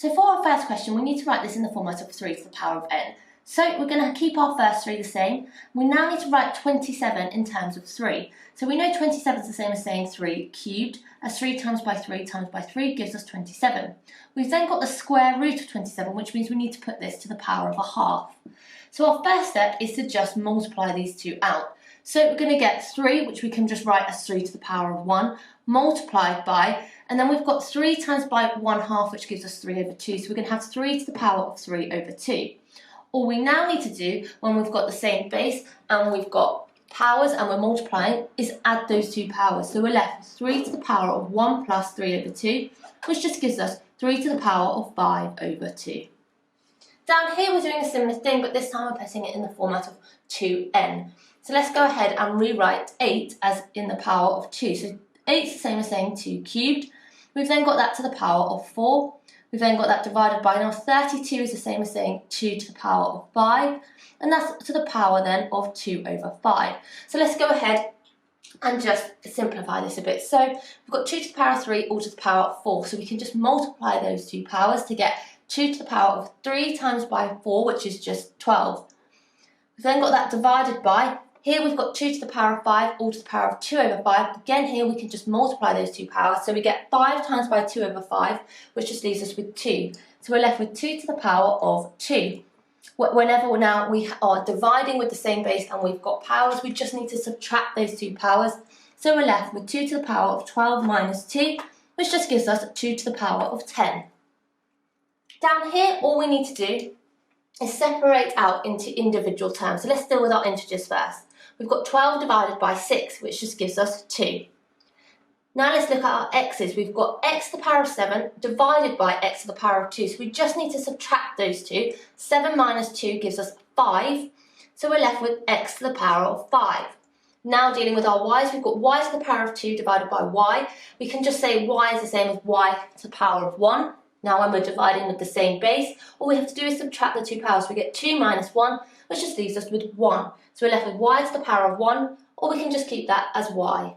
So for our first question, we need to write this in the format of 3 to the power of n. So we're going to keep our first 3 the same. We now need to write 27 in terms of 3. So we know 27 is the same as saying 3 cubed, as 3 times by 3 times by 3 gives us 27. We've then got the square root of 27, which means we need to put this to the power of a half. So our first step is to just multiply these two out. So we're going to get 3, which we can just write as 3 to the power of 1, multiplied by, and then we've got 3 times by 1/2, which gives us 3 over 2. So we're going to have 3 to the power of 3 over 2. All we now need to do, when we've got the same base and we've got powers and we're multiplying, is add those two powers. So we're left with 3 to the power of 1 plus 3 over 2, which just gives us 3 to the power of 5 over 2. Down here we're doing a similar thing, but this time we're putting it in the format of 2n. So let's go ahead and rewrite 8 as in the power of 2. So 8 is the same as saying 2 cubed. We've then got that to the power of 4. We've then got that divided by, now 32 is the same as saying 2 to the power of 5. And that's to the power then of 2 over 5. So let's go ahead and just simplify this a bit. So we've got 2 to the power of 3 all to the power of 4. So we can just multiply those two powers to get 2 to the power of 3 times by 4, which is just 12. We've then got that divided by, here we've got 2 to the power of 5 all to the power of 2 over 5. Again, here we can just multiply those two powers. So we get 5 times by 2 over 5, which just leaves us with 2. So we're left with 2 to the power of 2. Whenever now we are dividing with the same base and we've got powers, we just need to subtract those two powers. So we're left with 2 to the power of 12 minus 2, which just gives us 2 to the power of 10. Down here, all we need to do is separate out into individual terms. So let's deal with our integers first. We've got 12 divided by 6, which just gives us 2. Now let's look at our x's. We've got x to the power of 7 divided by x to the power of 2. So we just need to subtract those two. 7 minus 2 gives us 5. So we're left with x to the power of 5. Now dealing with our y's, we've got y to the power of 2 divided by y. We can just say y is the same as y to the power of 1. Now when we're dividing with the same base, all we have to do is subtract the two powers. We get 2 minus 1, which just leaves us with 1. So we're left with y to the power of 1, or we can just keep that as y.